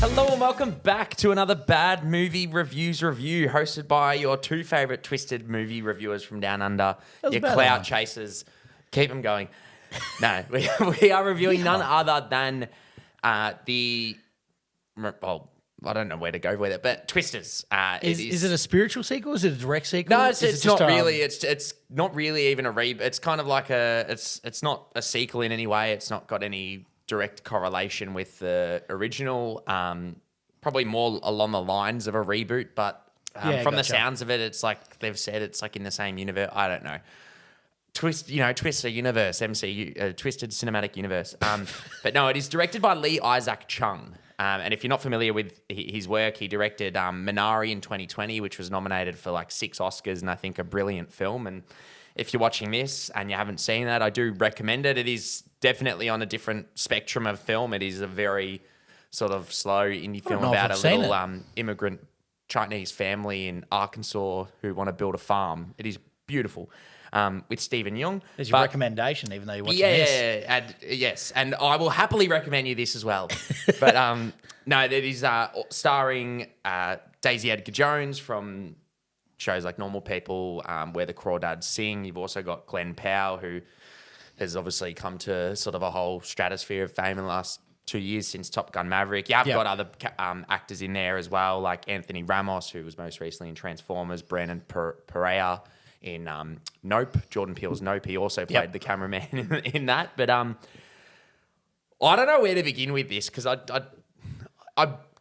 Hello and welcome back to another Bad Movie Reviews review hosted by your two favourite twisted movie reviewers from down under, was your a bad clout one. chasers. Keep them going. No, we are reviewing none other than well, I don't know where to go with it, but Twisters. Is it a spiritual sequel? Is it a direct sequel? No, Is it's it not just, really. It's not really even a reboot. It's kind of like it's not a sequel in any way. It's not got any direct correlation with the original. Probably more along the lines of a reboot, but from the gotcha. sounds of it, it's like they've said it's like in the same universe. I don't know. Twister universe, MCU, Twisted Cinematic Universe. But no, it is directed by Lee Isaac Chung. And if you're not familiar with his work, he directed Minari in 2020, which was nominated for like 6 Oscars and I think a brilliant film. And if you're watching this and you haven't seen that, I do recommend it. It is definitely on a different spectrum of film. It is a very sort of slow indie film know if about I've a seen little immigrant Chinese family in Arkansas who want to build a farm. It is beautiful. With Stephen Yeun. There's your recommendation, even though you're watching Yeah, this. and yes, and I will happily recommend you this as well. But no, it is starring Daisy Edgar Jones from shows like Normal People, Where the Crawdads Sing. You've also got Glenn Powell, who has obviously come to sort of a whole stratosphere of fame in the last 2 years since Top Gun Maverick. You have got other actors in there as well, like Anthony Ramos, who was most recently in Transformers, Brandon Perea in Nope, Jordan Peele's Nope. He also played the cameraman in that. But I don't know where to begin with this because I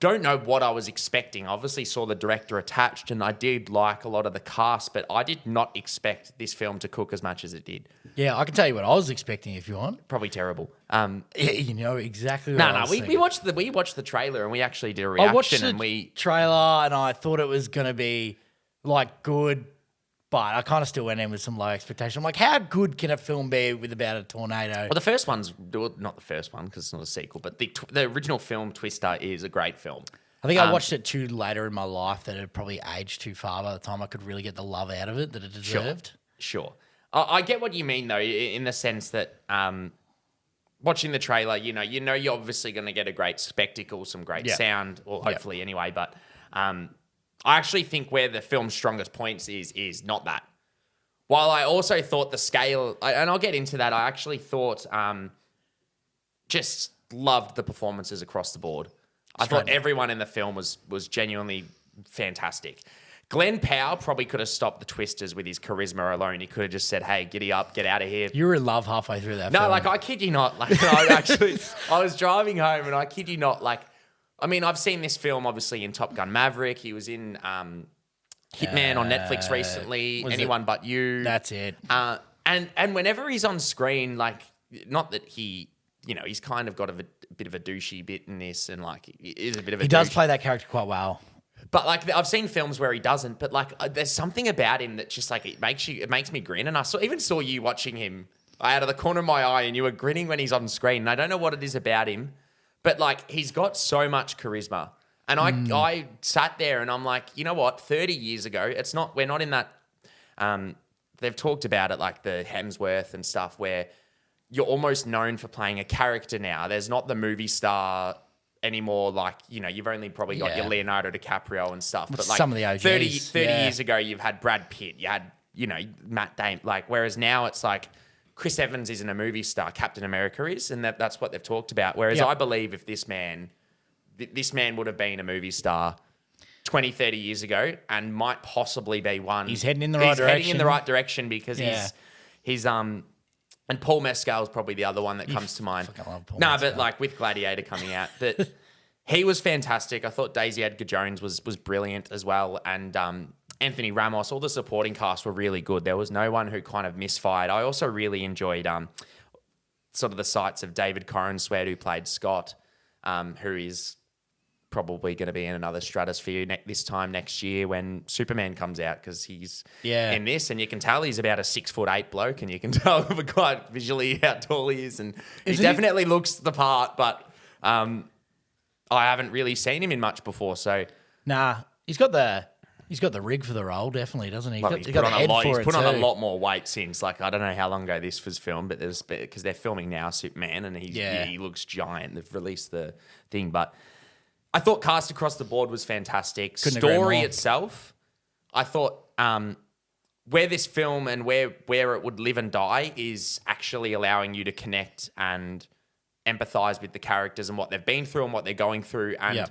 don't know what I was expecting. I obviously saw the director attached and I did like a lot of the cast, but I did not expect this film to cook as much as it did. Yeah, I can tell you what I was expecting if you want. Probably terrible. Yeah, you know exactly what I was we thinking. watched the trailer and we actually did a reaction I watched the and trailer and I thought it was going to be like good, but I kind of still went in with some low expectation. I'm like, how good can a film be with about a tornado? Well, the first one's not the first one because it's not a sequel, but the original film Twister is a great film. I think I watched it too later in my life that it had probably aged too far by the time I could really get the love out of it that it deserved. Sure. I get what you mean though, in the sense that watching the trailer, you know you're obviously going to get a great spectacle, some great sound, or hopefully anyway. But I actually think where the film's strongest points is not that. While I also thought the scale, and I'll get into that, I actually thought just loved the performances across the board. I thought everyone in the film was genuinely fantastic. Glenn Powell probably could have stopped the Twisters with his charisma alone. He could have just said, "Hey, giddy up, get out of here." You were in love halfway through that film. No, like I kid you not. Like I was driving home and I kid you not. Like, I mean, I've seen this film obviously in Top Gun Maverick. He was in Hitman on Netflix recently. Anyone But You. That's it. And whenever he's on screen, like, not that he's kind of got a bit of a douchey bit in this, and like he is a bit of a. He does douche. play that character quite well. But like I've seen films where he doesn't, but like there's something about him that just like it makes me grin. And I even saw you watching him out of the corner of my eye, and you were grinning when he's on screen. And I don't know what it is about him, but like he's got so much charisma. And I sat there and I'm like, you know what? 30 years ago, we're not in that. They've talked about it like the Hemsworth and stuff, where you're almost known for playing a character now. There's not the movie star anymore. Like, you've only probably got your Leonardo DiCaprio and stuff. But like some of the OGs, 30 years ago, you've had Brad Pitt, you had, Matt Damon. Like, whereas now it's like Chris Evans isn't a movie star, Captain America is, and that's what they've talked about. Whereas I believe if this man would have been a movie star 20, 30 years ago and might possibly be one. He's heading in the right direction. He's heading in the right direction because he's and Paul Mescal is probably the other one that comes to mind. Love Paul No, Mescal. but like with Gladiator coming out, but he was fantastic. I thought Daisy Edgar Jones was brilliant as well, and Anthony Ramos. All the supporting cast were really good. There was no one who kind of misfired. I also really enjoyed sort of the sights of David Corenswet, who played Scott, who is probably going to be in another stratosphere this time next year when Superman comes out, because he's in this, and you can tell he's about a 6'8" bloke, and you can tell quite visually how tall he is, and he definitely looks the part. But I haven't really seen him in much before, so Nah, he's got the rig for the role, definitely, doesn't he? well, He's got the head for he's it put on a too. lot more weight since. Like, I don't know how long ago this was filmed, but because they're filming now Superman, and he looks giant. They've released the thing, but I thought cast across the board was fantastic. Couldn't agree Story more. itself, I thought where this film and where it would live and die is actually allowing you to connect and empathize with the characters and what they've been through and what they're going through, and Yeah.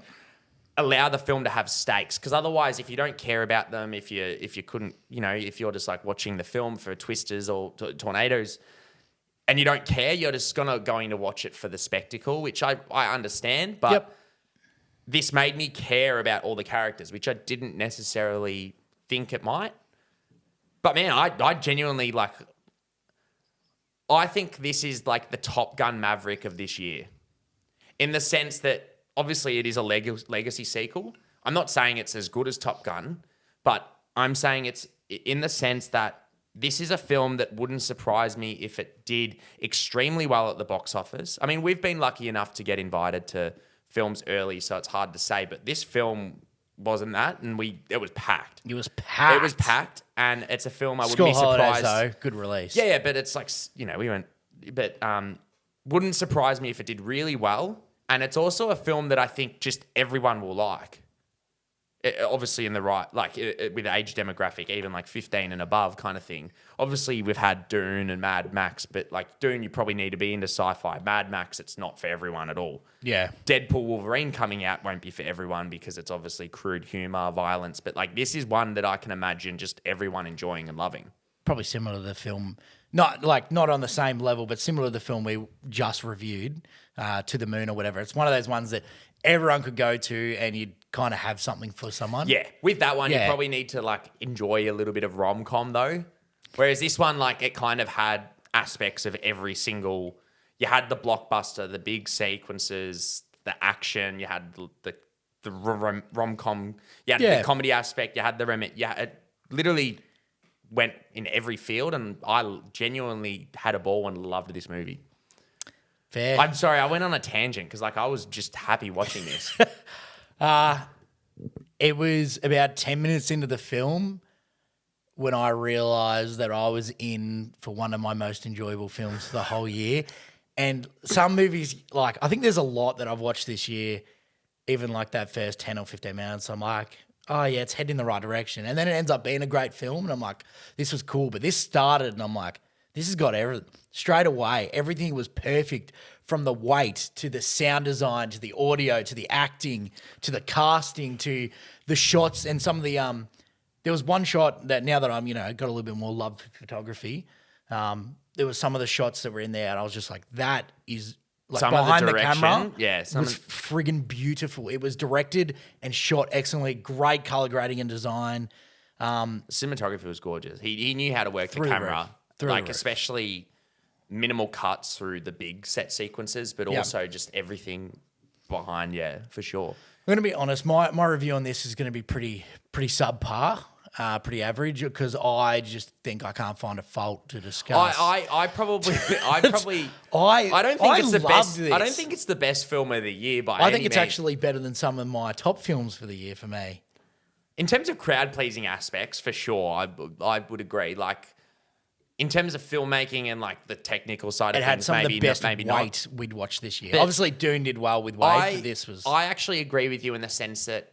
allow the film to have stakes. Because otherwise, if you don't care about them, if you couldn't, if you're just like watching the film for twisters or tornadoes, and you don't care, you're just going to watch it for the spectacle, which I understand, but. Yep. This made me care about all the characters, which I didn't necessarily think it might. But man, I genuinely I think this is like the Top Gun Maverick of this year. In the sense that obviously it is a legacy sequel. I'm not saying it's as good as Top Gun, but I'm saying it's in the sense that this is a film that wouldn't surprise me if it did extremely well at the box office. I mean, we've been lucky enough to get invited to films early, so it's hard to say, but this film wasn't that, and it was packed. It was packed. It was packed, and it's a film I wouldn't School be surprised. holidays, though. Good release. Yeah, but it's like, we went, but wouldn't surprise me if it did really well, and it's also a film that I think just everyone will like. Obviously in the right, with the age demographic, even like 15 and above kind of thing. Obviously we've had Dune and Mad Max, but like Dune, you probably need to be into sci-fi. Mad Max, it's not for everyone at all. Yeah. Deadpool Wolverine coming out won't be for everyone because it's obviously crude humor, violence, but like this is one that I can imagine just everyone enjoying and loving. Probably similar to the film, not on the same level, but similar to the film we just reviewed, To the Moon or whatever. It's one of those ones that everyone could go to and you'd kind of have something for someone. Yeah, with that one, Yeah. you probably need to like enjoy a little bit of rom-com though. Whereas this one, like it kind of had aspects of every single. You had the blockbuster, the big sequences, the action. You had the rom-com. You had the comedy aspect. You had the it literally went in every field, and I genuinely had a ball and loved this movie. Fair. I'm sorry, I went on a tangent because like I was just happy watching this. It was about 10 minutes into the film when I realised that I was in for one of my most enjoyable films the whole year. And some movies, like, I think there's a lot that I've watched this year, even like that first 10 or 15 minutes. I'm like, oh, yeah, it's heading in the right direction. And then it ends up being a great film. And I'm like, this was cool. But this started and I'm like, this has got everything. Straight away, everything was perfect, from the weight to the sound design to the audio to the acting to the casting to the shots and some of the there was one shot that now that I'm got a little bit more love for photography, there was some of the shots that were in there and I was just like, that is like Some of the behind the direction, camera yeah, was friggin' beautiful. It was directed and shot excellently, great color grading and design. Cinematography was gorgeous. He knew how to work the Through the camera, roof. Through the roof. especially minimal cuts through the big set sequences, but also just everything behind. Yeah, for sure. I'm going to be honest. My review on this is going to be pretty subpar, pretty average, because I just think I can't find a fault to discuss. I probably I don't think it's the loved best. this. I don't think it's the best film of the year by I any think it's means. actually better than some of my top films for the year for me. In terms of crowd pleasing aspects, for sure, I would agree. Like in terms of filmmaking and like the technical side of It had things, some of maybe the best maybe weight not. we'd watched this year. But Obviously, Dune did well with weight, but this was... I actually agree with you in the sense that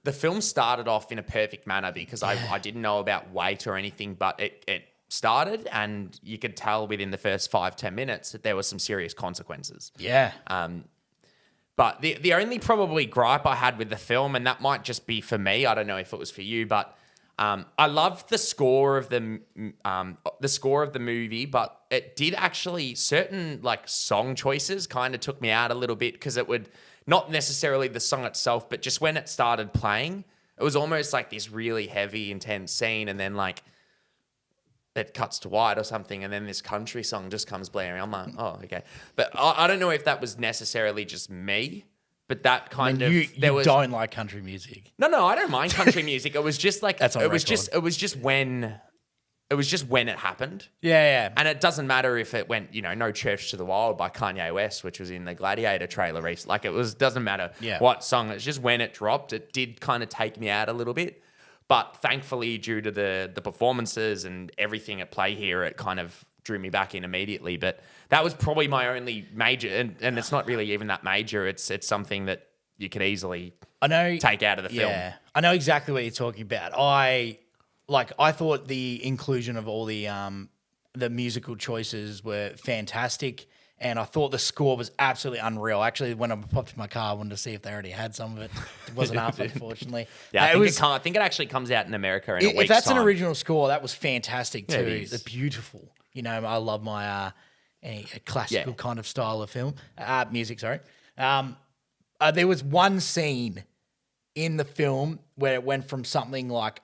the film started off in a perfect manner because I didn't know about weight or anything, but it started and you could tell within the first 5-10 minutes that there were some serious consequences. Yeah. But the only probably gripe I had with the film, and that might just be for me, I don't know if it was for you, but I loved the score of the movie, but it did actually certain like song choices kind of took me out a little bit because it would not necessarily the song itself, but just when it started playing, it was almost like this really heavy, intense scene, and then like it cuts to white or something, and then this country song just comes blaring. I'm like, oh, okay. But I don't know if that was necessarily just me, but that kind of You there was don't like country music. no, I don't mind country music. It was just like That's on it was record. it was just when it happened. Yeah. And it doesn't matter if it went, No Church to the Wild by Kanye West, which was in the Gladiator trailer recently. Like doesn't matter what song. It's just when it dropped, it did kind of take me out a little bit. But thankfully, due to the performances and everything at play here, it kind of drew me back in immediately. But that was probably my only major, and it's not really even that major. It's something that, you could easily I know. take out of the film. Yeah, I know exactly what you're talking about. I thought the inclusion of all the musical choices were fantastic, and I thought the score was absolutely unreal. Actually, when I popped in my car, I wanted to see if they already had some of it. It wasn't up, unfortunately. Yeah, I think it actually comes out in America in a week's if that's time. an original score, that was fantastic too. Yeah, it is. They're beautiful. You know, I love my a classical kind of style of film, music. Sorry. There was one scene in the film where it went from something like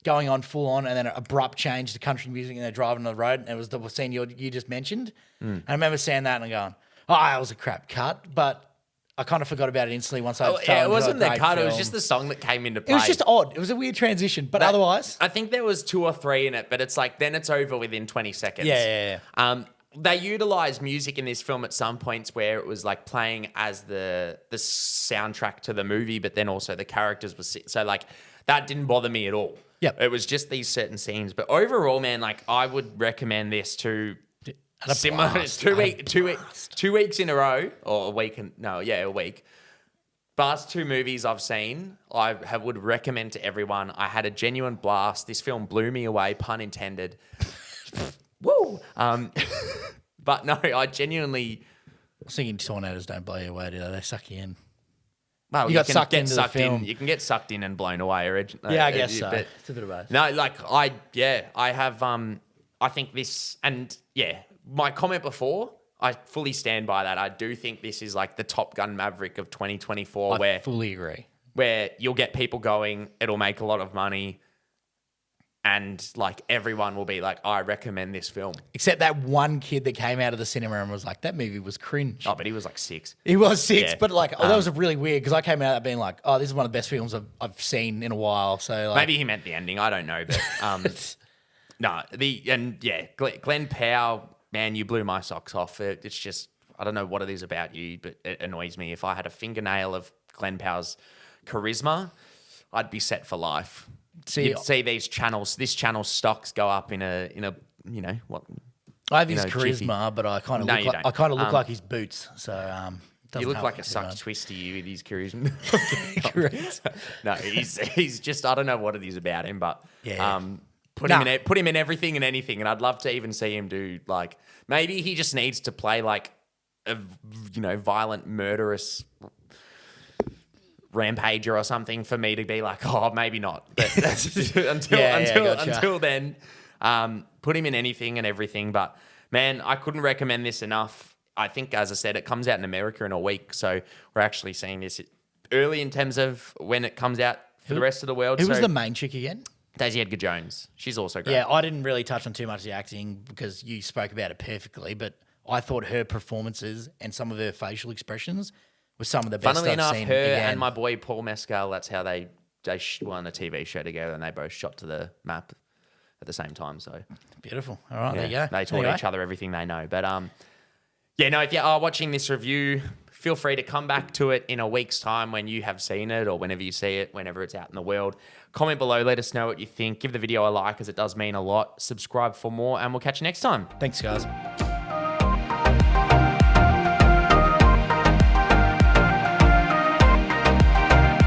going on full on and then an abrupt change to country music and they're driving on the road. And it was the scene you just mentioned. And I remember seeing that and going, oh, that was a crap cut. But I kind of forgot about it instantly once I it wasn't the cut. It was just the song that came into play. It was just odd. It was a weird transition. But otherwise. I think there was 2 or 3 in it, but it's like then it's over within 20 seconds. Yeah. They utilized music in this film at some points where it was like playing as the soundtrack to the movie, but then also the characters were so like that didn't bother me at all. Yep. It was just these certain scenes. But overall, man, like I would recommend this to similar blast. 2 weeks in a row or a week. A week. Last 2 movies I've seen, would recommend to everyone. I had a genuine blast. This film blew me away, pun intended. Woo! But no, I genuinely. I was thinking tornadoes don't blow you away, do they? They suck you in. Well, You got sucked into the film. You can get sucked in and blown away originally. Yeah, I guess so. But It's a bit of both. no, like I have. I think this, and yeah, my comment before, I fully stand by that. I do think this is like the Top Gun Maverick of 2024, I fully agree. where you'll get people going, it'll make a lot of money. And like everyone will be like, I recommend this film. Except that one kid that came out of the cinema and was like, that movie was cringe. Oh, but he was like 6. He was 6, Yeah. but like, that was really weird because I came out being like, oh, this is one of the best films I've seen in a while. So like, Maybe he meant the ending. I don't know, but Glenn Powell, man, you blew my socks off. It's just I don't know what it is about you, but it annoys me. If I had a fingernail of Glenn Powell's charisma, I'd be set for life. You'd see this channel stocks go up in a what? I have his jiffy. charisma, but I kind of No, look you like, don't. look like his boots. So You look help like a me too sucked much. twist to you with his charisma. Correct. No, he's just I don't know what it is about him, but Yeah. put him in everything and anything, and I'd love to even see him do like maybe he just needs to play like a violent murderous rampager or something for me to be like, oh, maybe not. But that's until then, put him in anything and everything. But man, I couldn't recommend this enough. I think, as I said, it comes out in America in a week, so we're actually seeing this early in terms of when it comes out for the rest of the world. Who was So the main chick again? Daisy Edgar Jones. She's also great. Yeah, I didn't really touch on too much of the acting because you spoke about it perfectly, but I thought her performances and some of her facial expressions were some of the best Funnily I've enough, seen. her again. and my boy Paul Mescal, that's how they won a TV show together, and they both shot to the map at the same time. So Beautiful. All right, there you yeah, go. they taught Anyway. each other everything they know. But if you are watching this review, feel free to come back to it in a week's time when you have seen it or whenever you see it, whenever it's out in the world. Comment below, let us know what you think. Give the video a like as it does mean a lot. Subscribe for more, and we'll catch you next time. Thanks, guys.